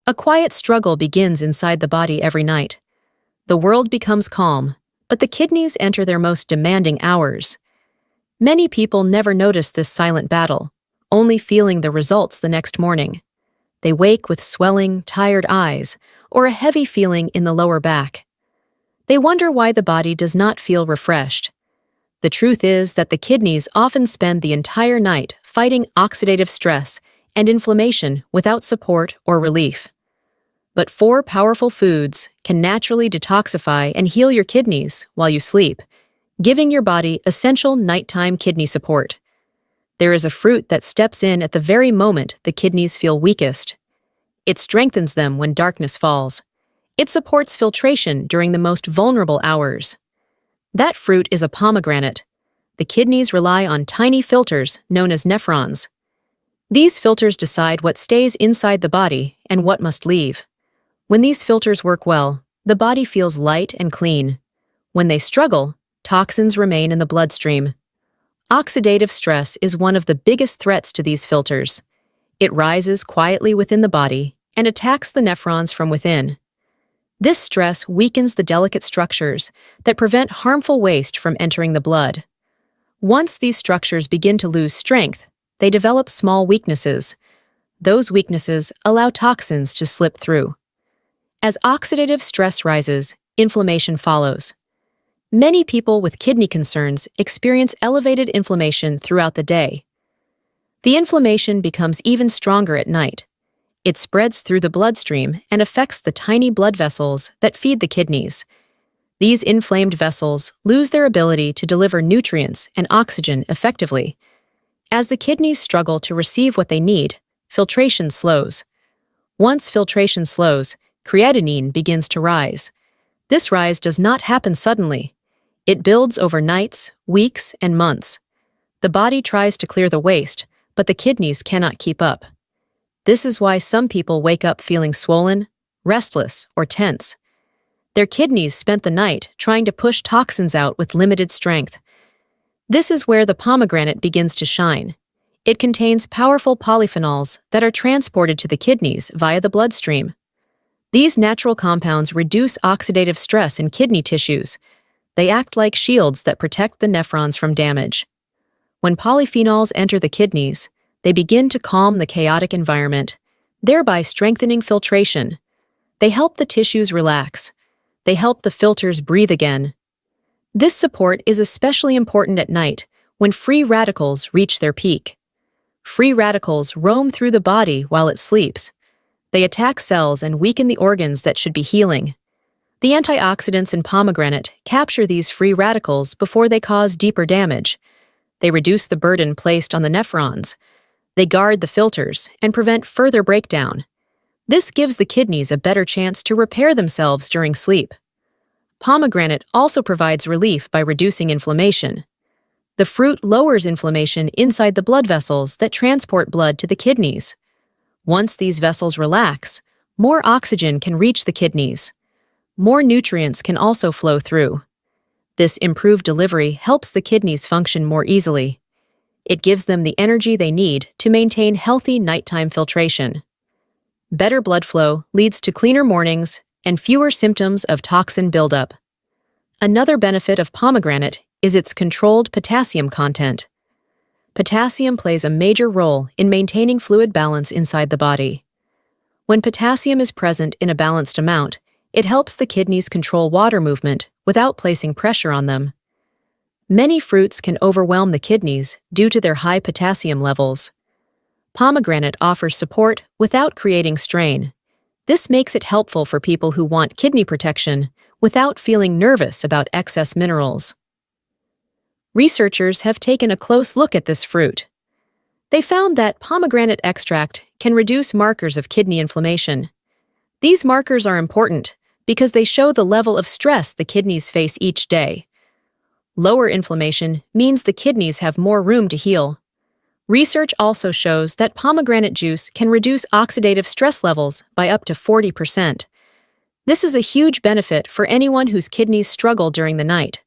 A quiet struggle begins inside the body every night. The world becomes calm, but the kidneys enter their most demanding hours. Many people never notice this silent battle, only feeling the results the next morning. They wake with swelling, tired eyes, or a heavy feeling in the lower back. They wonder why the body does not feel refreshed. The truth is that the kidneys often spend the entire night fighting oxidative stress and inflammation without support or relief. But 4 powerful foods can naturally detoxify and heal your kidneys while you sleep, giving your body essential nighttime kidney support. There is a fruit that steps in at the very moment the kidneys feel weakest. It strengthens them when darkness falls. It supports filtration during the most vulnerable hours. That fruit is a pomegranate. The kidneys rely on tiny filters known as nephrons. These filters decide what stays inside the body and what must leave. When these filters work well, the body feels light and clean. When they struggle, toxins remain in the bloodstream. Oxidative stress is one of the biggest threats to these filters. It rises quietly within the body and attacks the nephrons from within. This stress weakens the delicate structures that prevent harmful waste from entering the blood. Once these structures begin to lose strength, they develop small weaknesses. Those weaknesses allow toxins to slip through. As oxidative stress rises, inflammation follows. Many people with kidney concerns experience elevated inflammation throughout the day. The inflammation becomes even stronger at night. It spreads through the bloodstream and affects the tiny blood vessels that feed the kidneys. These inflamed vessels lose their ability to deliver nutrients and oxygen effectively. As the kidneys struggle to receive what they need, filtration slows. Once filtration slows, creatinine begins to rise. This rise does not happen suddenly. It builds over nights, weeks, and months. The body tries to clear the waste, but the kidneys cannot keep up. This is why some people wake up feeling swollen, restless, or tense. Their kidneys spent the night trying to push toxins out with limited strength. This is where the pomegranate begins to shine. It contains powerful polyphenols that are transported to the kidneys via the bloodstream. These natural compounds reduce oxidative stress in kidney tissues. They act like shields that protect the nephrons from damage. When polyphenols enter the kidneys, they begin to calm the chaotic environment, thereby strengthening filtration. They help the tissues relax. They help the filters breathe again. This support is especially important at night when free radicals reach their peak. Free radicals roam through the body while it sleeps. They attack cells and weaken the organs that should be healing. The antioxidants in pomegranate capture these free radicals before they cause deeper damage. They reduce the burden placed on the nephrons. They guard the filters and prevent further breakdown. This gives the kidneys a better chance to repair themselves during sleep. Pomegranate also provides relief by reducing inflammation. The fruit lowers inflammation inside the blood vessels that transport blood to the kidneys. Once these vessels relax, more oxygen can reach the kidneys. More nutrients can also flow through. This improved delivery helps the kidneys function more easily. It gives them the energy they need to maintain healthy nighttime filtration. Better blood flow leads to cleaner mornings and fewer symptoms of toxin buildup. Another benefit of pomegranate is its controlled potassium content. Potassium plays a major role in maintaining fluid balance inside the body. When potassium is present in a balanced amount, it helps the kidneys control water movement without placing pressure on them. Many fruits can overwhelm the kidneys due to their high potassium levels. Pomegranate offers support without creating strain. This makes it helpful for people who want kidney protection without feeling nervous about excess minerals. Researchers have taken a close look at this fruit. They found that pomegranate extract can reduce markers of kidney inflammation. These markers are important because they show the level of stress the kidneys face each day. Lower inflammation means the kidneys have more room to heal. Research also shows that pomegranate juice can reduce oxidative stress levels by up to 40%. This is a huge benefit for anyone whose kidneys struggle during the night.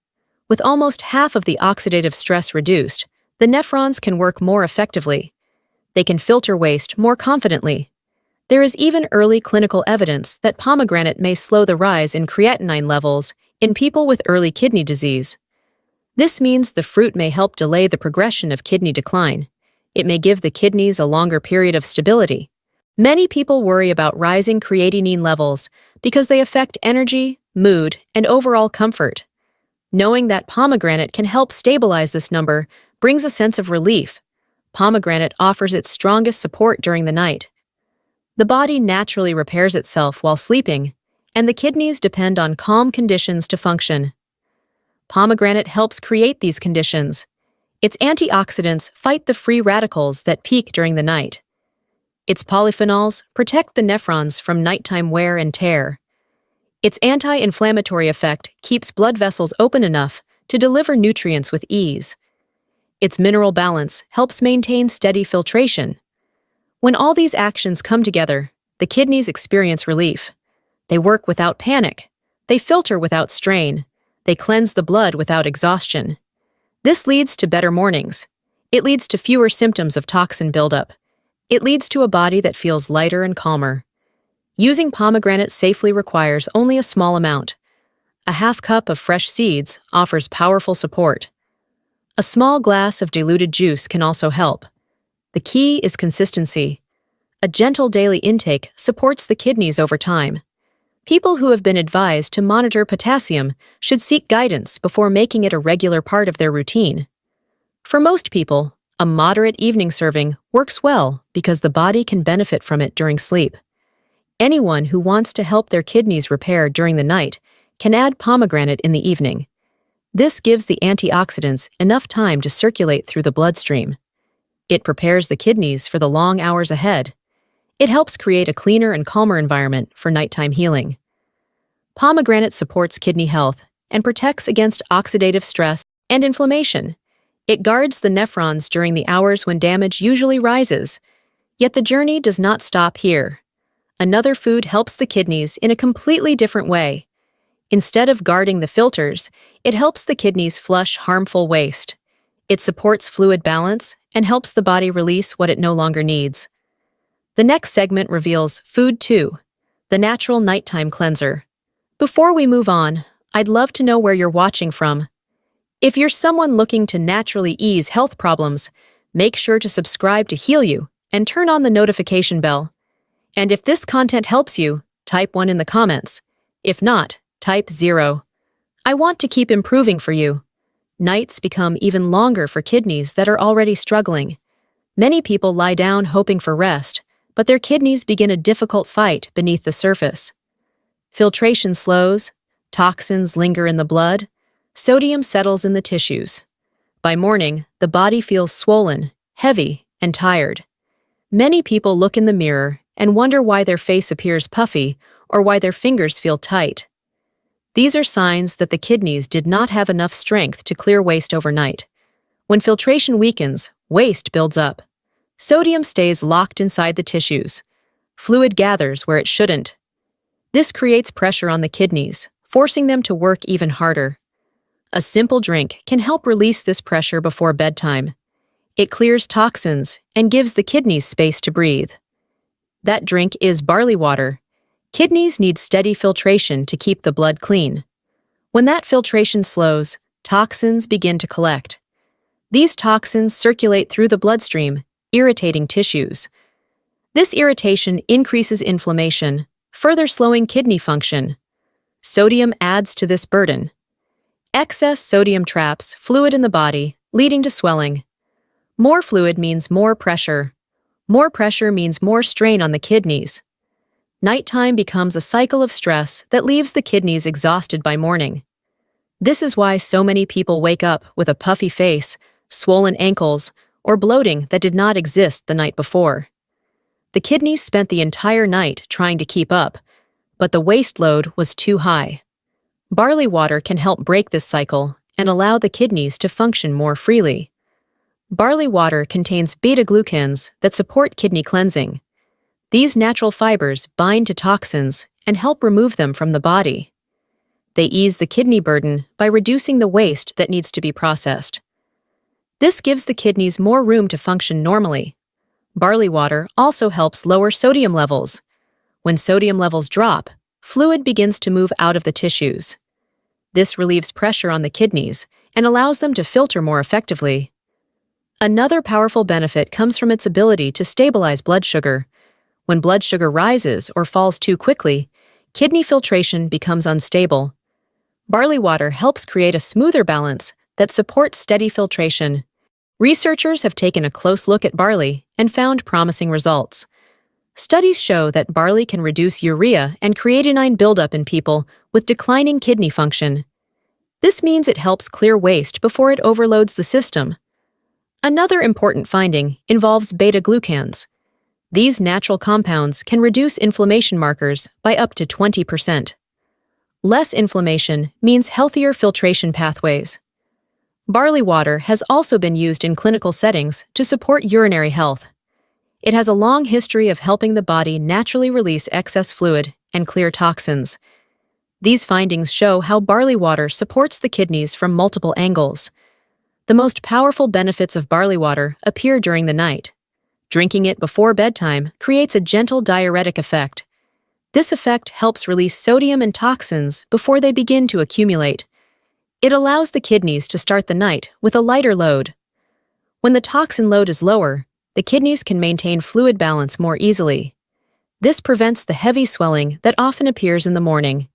With almost half of the oxidative stress reduced, the nephrons can work more effectively. They can filter waste more confidently. There is even early clinical evidence that pomegranate may slow the rise in creatinine levels in people with early kidney disease. This means the fruit may help delay the progression of kidney decline. It may give the kidneys a longer period of stability. Many people worry about rising creatinine levels because they affect energy, mood, and overall comfort. Knowing that pomegranate can help stabilize this number brings a sense of relief. Pomegranate offers its strongest support during the night. The body naturally repairs itself while sleeping, and the kidneys depend on calm conditions to function. Pomegranate helps create these conditions. Its antioxidants fight the free radicals that peak during the night. Its polyphenols protect the nephrons from nighttime wear and tear. Its anti-inflammatory effect keeps blood vessels open enough to deliver nutrients with ease. Its mineral balance helps maintain steady filtration. When all these actions come together, the kidneys experience relief. They work without panic. They filter without strain. They cleanse the blood without exhaustion. This leads to better mornings. It leads to fewer symptoms of toxin buildup. It leads to a body that feels lighter and calmer. Using pomegranate safely requires only a small amount. A half cup of fresh seeds offers powerful support. A small glass of diluted juice can also help. The key is consistency. A gentle daily intake supports the kidneys over time. People who have been advised to monitor potassium should seek guidance before making it a regular part of their routine. For most people, a moderate evening serving works well because the body can benefit from it during sleep. Anyone who wants to help their kidneys repair during the night can add pomegranate in the evening. This gives the antioxidants enough time to circulate through the bloodstream. It prepares the kidneys for the long hours ahead. It helps create a cleaner and calmer environment for nighttime healing. Pomegranate supports kidney health and protects against oxidative stress and inflammation. It guards the nephrons during the hours when damage usually rises. Yet the journey does not stop here. Another food helps the kidneys in a completely different way. Instead of guarding the filters, it helps the kidneys flush harmful waste. It supports fluid balance and helps the body release what it no longer needs. The next segment reveals Food 2, the natural nighttime cleanser. Before we move on, I'd love to know where you're watching from. If you're someone looking to naturally ease health problems, make sure to subscribe to Heal You and turn on the notification bell. And if this content helps you, type 1 in the comments. If not, type 0. I want to keep improving for you. Nights become even longer for kidneys that are already struggling. Many people lie down hoping for rest, but their kidneys begin a difficult fight beneath the surface. Filtration slows, toxins linger in the blood, sodium settles in the tissues. By morning, the body feels swollen, heavy, and tired. Many people look in the mirror and wonder why their face appears puffy or why their fingers feel tight. These are signs that the kidneys did not have enough strength to clear waste overnight. When filtration weakens, waste builds up. Sodium stays locked inside the tissues. Fluid gathers where it shouldn't. This creates pressure on the kidneys, forcing them to work even harder. A simple drink can help release this pressure before bedtime. It clears toxins and gives the kidneys space to breathe. That drink is barley water. Kidneys need steady filtration to keep the blood clean. When that filtration slows, toxins begin to collect. These toxins circulate through the bloodstream, irritating tissues. This irritation increases inflammation, further slowing kidney function. Sodium adds to this burden. Excess sodium traps fluid in the body, leading to swelling. More fluid means more pressure. More pressure means more strain on the kidneys. Nighttime becomes a cycle of stress that leaves the kidneys exhausted by morning. This is why so many people wake up with a puffy face, swollen ankles, or bloating that did not exist the night before. The kidneys spent the entire night trying to keep up, but the waste load was too high. Barley water can help break this cycle and allow the kidneys to function more freely. Barley water contains beta-glucans that support kidney cleansing. These natural fibers bind to toxins and help remove them from the body. They ease the kidney burden by reducing the waste that needs to be processed. This gives the kidneys more room to function normally. Barley water also helps lower sodium levels, When sodium levels drop, fluid begins to move out of the tissues. This relieves pressure on the kidneys and allows them to filter more effectively. Another powerful benefit comes from its ability to stabilize blood sugar. When blood sugar rises or falls too quickly, kidney filtration becomes unstable. Barley water helps create a smoother balance that supports steady filtration. Researchers have taken a close look at barley and found promising results. Studies show that barley can reduce urea and creatinine buildup in people with declining kidney function. This means it helps clear waste before it overloads the system. Another important finding involves beta-glucans. These natural compounds can reduce inflammation markers by up to 20%. Less inflammation means healthier filtration pathways. Barley water has also been used in clinical settings to support urinary health. It has a long history of helping the body naturally release excess fluid and clear toxins. These findings show how barley water supports the kidneys from multiple angles. The most powerful benefits of barley water appear during the night. Drinking it before bedtime creates a gentle diuretic effect. This effect helps release sodium and toxins before they begin to accumulate. It allows the kidneys to start the night with a lighter load. When the toxin load is lower, the kidneys can maintain fluid balance more easily. This prevents the heavy swelling that often appears in the morning.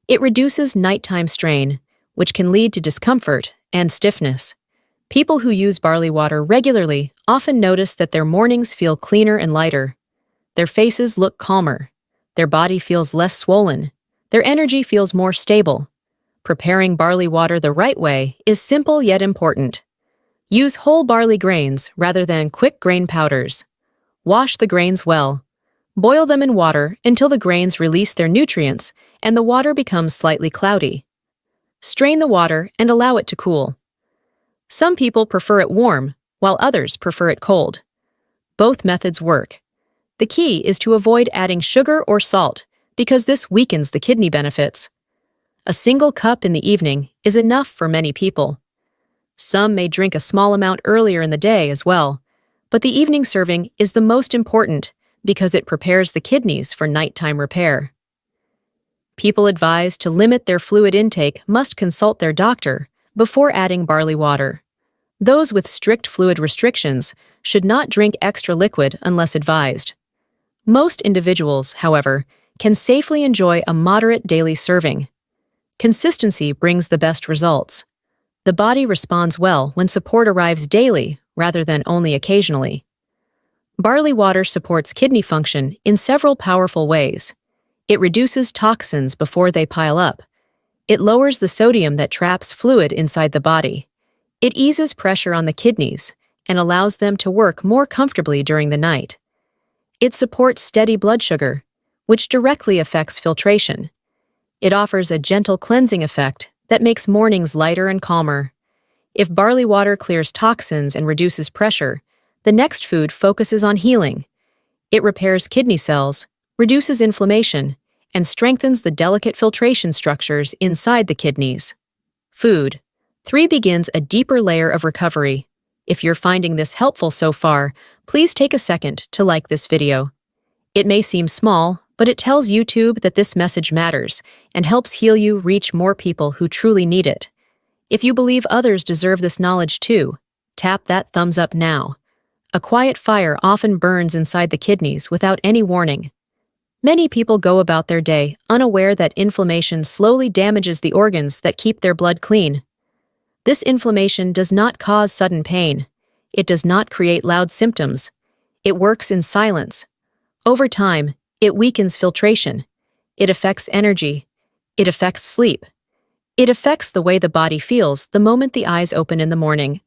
It reduces nighttime strain, which can lead to discomfort and stiffness. People who use barley water regularly often notice that their mornings feel cleaner and lighter. Their faces look calmer. Their body feels less swollen. Their energy feels more stable. Preparing barley water the right way is simple yet important. Use whole barley grains rather than quick grain powders. Wash the grains well. Boil them in water until the grains release their nutrients and the water becomes slightly cloudy. Strain the water and allow it to cool. Some people prefer it warm, while others prefer it cold. Both methods work. The key is to avoid adding sugar or salt because this weakens the kidney benefits. A single cup in the evening is enough for many people. Some may drink a small amount earlier in the day as well, but the evening serving is the most important because it prepares the kidneys for nighttime repair. People advised to limit their fluid intake must consult their doctor before adding barley water. Those with strict fluid restrictions should not drink extra liquid unless advised. Most individuals, however, can safely enjoy a moderate daily serving. Consistency brings the best results. The body responds well when support arrives daily rather than only occasionally. Barley water supports kidney function in several powerful ways. It reduces toxins before they pile up. It lowers the sodium that traps fluid inside the body. It eases pressure on the kidneys and allows them to work more comfortably during the night. It supports steady blood sugar, which directly affects filtration. It offers a gentle cleansing effect that makes mornings lighter and calmer. If barley water clears toxins and reduces pressure, the next food focuses on healing. It repairs kidney cells, reduces inflammation, and strengthens the delicate filtration structures inside the kidneys. Food 3 begins a deeper layer of recovery. If you're finding this helpful so far, please take a second to like this video. It may seem small, but it tells YouTube that this message matters and helps heal you reach more people who truly need it. If you believe others deserve this knowledge too, tap that thumbs up now. A quiet fire often burns inside the kidneys without any warning. Many people go about their day unaware that inflammation slowly damages the organs that keep their blood clean. This inflammation does not cause sudden pain. It does not create loud symptoms. It works in silence. Over time, it weakens filtration. It affects energy. It affects sleep. It affects the way the body feels the moment the eyes open in the morning.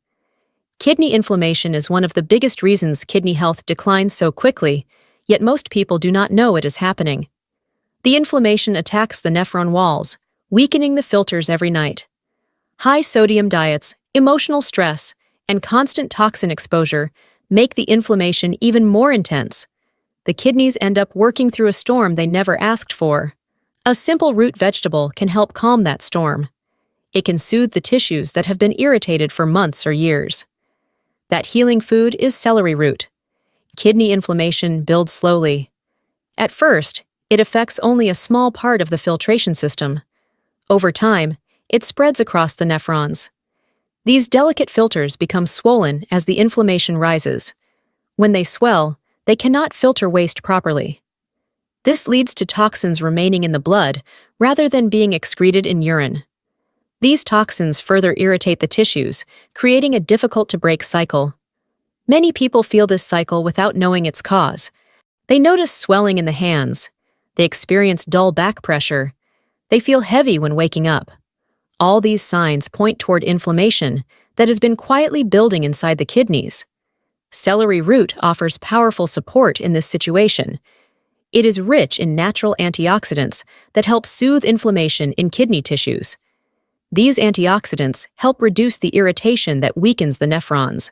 Kidney inflammation is one of the biggest reasons kidney health declines so quickly, yet most people do not know it is happening. The inflammation attacks the nephron walls, weakening the filters every night. High sodium diets, emotional stress, and constant toxin exposure make the inflammation even more intense. The kidneys end up working through a storm they never asked for. A simple root vegetable can help calm that storm. It can soothe the tissues that have been irritated for months or years. That healing food is celery root. Kidney inflammation builds slowly. At first, it affects only a small part of the filtration system. Over time, it spreads across the nephrons. These delicate filters become swollen as the inflammation rises. When they swell, they cannot filter waste properly. This leads to toxins remaining in the blood rather than being excreted in urine. These toxins further irritate the tissues, creating a difficult-to-break cycle. Many people feel this cycle without knowing its cause. They notice swelling in the hands. They experience dull back pressure. They feel heavy when waking up. All these signs point toward inflammation that has been quietly building inside the kidneys. Celery root offers powerful support in this situation. It is rich in natural antioxidants that help soothe inflammation in kidney tissues. These antioxidants help reduce the irritation that weakens the nephrons.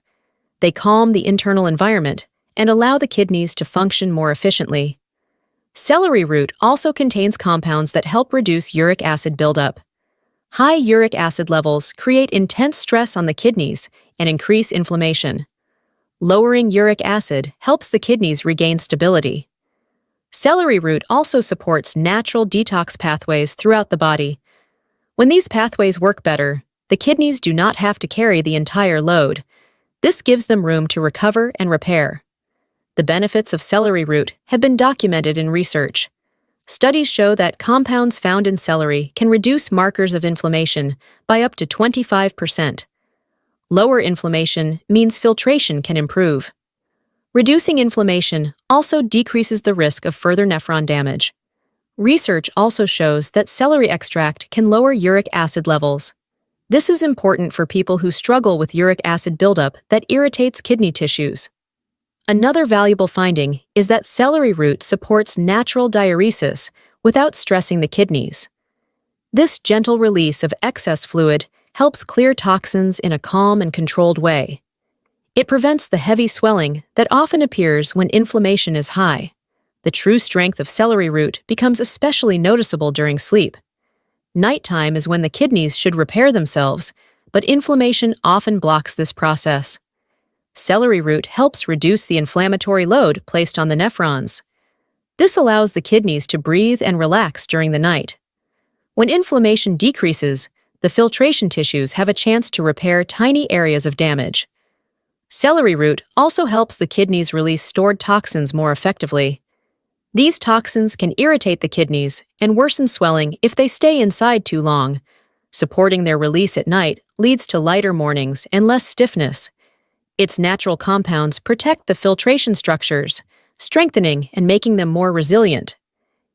They calm the internal environment and allow the kidneys to function more efficiently. Celery root also contains compounds that help reduce uric acid buildup. High uric acid levels create intense stress on the kidneys and increase inflammation. Lowering uric acid helps the kidneys regain stability. Celery root also supports natural detox pathways throughout the body. When these pathways work better, the kidneys do not have to carry the entire load. This gives them room to recover and repair. The benefits of celery root have been documented in research. Studies show that compounds found in celery can reduce markers of inflammation by up to 25%. Lower inflammation means filtration can improve. Reducing inflammation also decreases the risk of further nephron damage. Research also shows that celery extract can lower uric acid levels. This is important for people who struggle with uric acid buildup that irritates kidney tissues. Another valuable finding is that celery root supports natural diuresis without stressing the kidneys. This gentle release of excess fluid helps clear toxins in a calm and controlled way. It prevents the heavy swelling that often appears when inflammation is high. The true strength of celery root becomes especially noticeable during sleep. Nighttime is when the kidneys should repair themselves, but inflammation often blocks this process. Celery root helps reduce the inflammatory load placed on the nephrons. This allows the kidneys to breathe and relax during the night. When inflammation decreases, the filtration tissues have a chance to repair tiny areas of damage. Celery root also helps the kidneys release stored toxins more effectively. These toxins can irritate the kidneys and worsen swelling if they stay inside too long. Supporting their release at night leads to lighter mornings and less stiffness. Its natural compounds protect the filtration structures, strengthening and making them more resilient.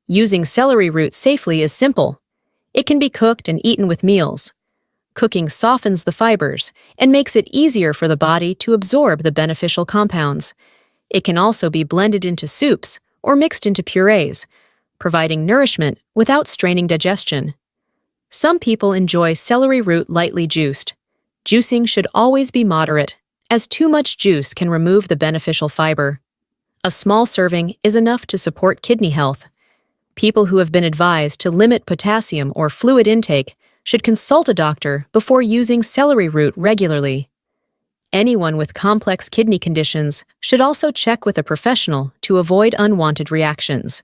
Using celery root safely is simple. It can be cooked and eaten with meals. Cooking softens the fibers and makes it easier for the body to absorb the beneficial compounds. It can also be blended into soups or mixed into purees, providing nourishment without straining digestion. Some people enjoy celery root lightly juiced. Juicing should always be moderate, as too much juice can remove the beneficial fiber. A small serving is enough to support kidney health. People who have been advised to limit potassium or fluid intake should consult a doctor before using celery root regularly. Anyone with complex kidney conditions should also check with a professional to avoid unwanted reactions.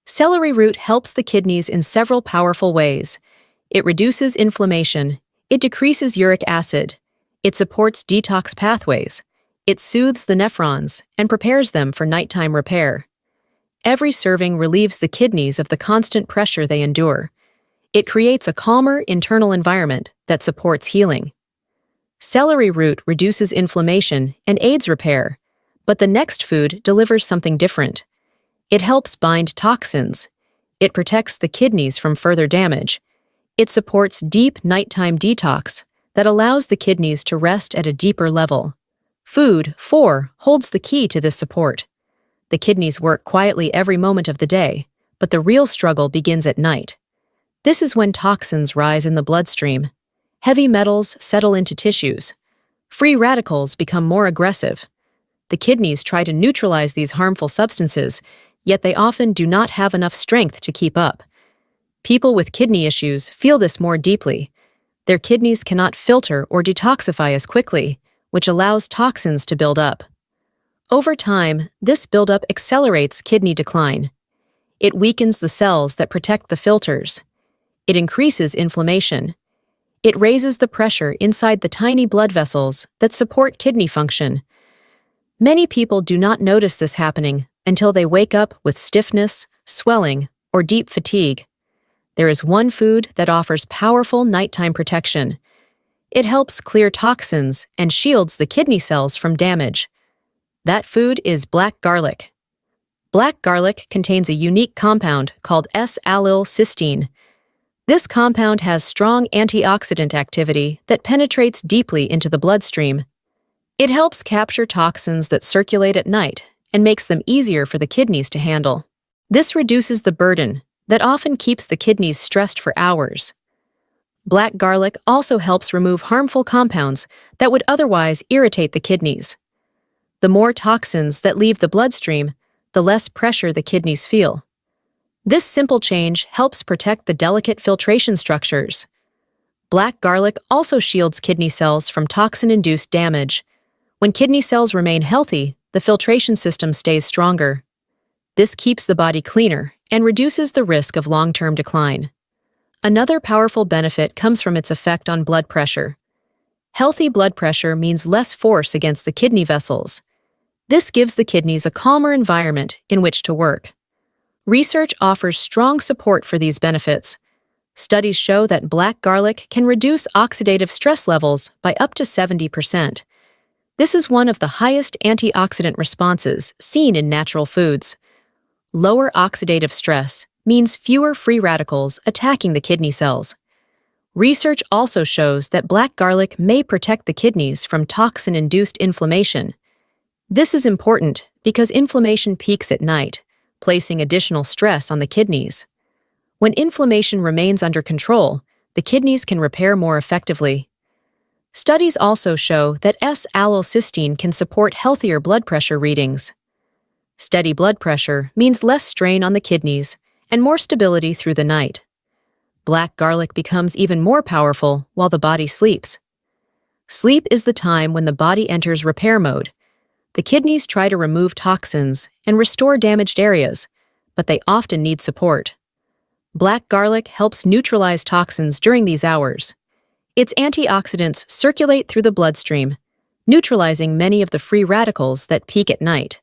Celery root helps the kidneys in several powerful ways. It reduces inflammation, it decreases uric acid, it supports detox pathways, it soothes the nephrons and prepares them for nighttime repair. Every serving relieves the kidneys of the constant pressure they endure. It creates a calmer internal environment that supports healing. Celery root reduces inflammation and aids repair, but the next food delivers something different. It helps bind toxins. It protects the kidneys from further damage. It supports deep nighttime detox that allows the kidneys to rest at a deeper level. Food, 4, holds the key to this support. The kidneys work quietly every moment of the day, but the real struggle begins at night. This is when toxins rise in the bloodstream. Heavy metals settle into tissues. Free radicals become more aggressive. The kidneys try to neutralize these harmful substances, yet they often do not have enough strength to keep up. People with kidney issues feel this more deeply. Their kidneys cannot filter or detoxify as quickly, which allows toxins to build up. Over time, this buildup accelerates kidney decline. It weakens the cells that protect the filters. It increases inflammation. It raises the pressure inside the tiny blood vessels that support kidney function. Many people do not notice this happening until they wake up with stiffness, swelling, or deep fatigue. There is one food that offers powerful nighttime protection. It helps clear toxins and shields the kidney cells from damage. That food is black garlic. Black garlic contains a unique compound called S-allylcysteine. This compound has strong antioxidant activity that penetrates deeply into the bloodstream. It helps capture toxins that circulate at night and makes them easier for the kidneys to handle. This reduces the burden that often keeps the kidneys stressed for hours. Black garlic also helps remove harmful compounds that would otherwise irritate the kidneys. The more toxins that leave the bloodstream, the less pressure the kidneys feel. This simple change helps protect the delicate filtration structures. Black garlic also shields kidney cells from toxin-induced damage. When kidney cells remain healthy, the filtration system stays stronger. This keeps the body cleaner and reduces the risk of long-term decline. Another powerful benefit comes from its effect on blood pressure. Healthy blood pressure means less force against the kidney vessels. This gives the kidneys a calmer environment in which to work. Research offers strong support for these benefits. Studies show that black garlic can reduce oxidative stress levels by up to 70%. This is one of the highest antioxidant responses seen in natural foods. Lower oxidative stress means fewer free radicals attacking the kidney cells. Research also shows that black garlic may protect the kidneys from toxin-induced inflammation. This is important because inflammation peaks at night, placing additional stress on the kidneys. When inflammation remains under control, the kidneys can repair more effectively. Studies also show that S-allylcysteine can support healthier blood pressure readings. Steady blood pressure means less strain on the kidneys and more stability through the night. Black garlic becomes even more powerful while the body sleeps. Sleep is the time when the body enters repair mode. The kidneys try to remove toxins and restore damaged areas, but they often need support. Black garlic helps neutralize toxins during these hours. Its antioxidants circulate through the bloodstream, neutralizing many of the free radicals that peak at night.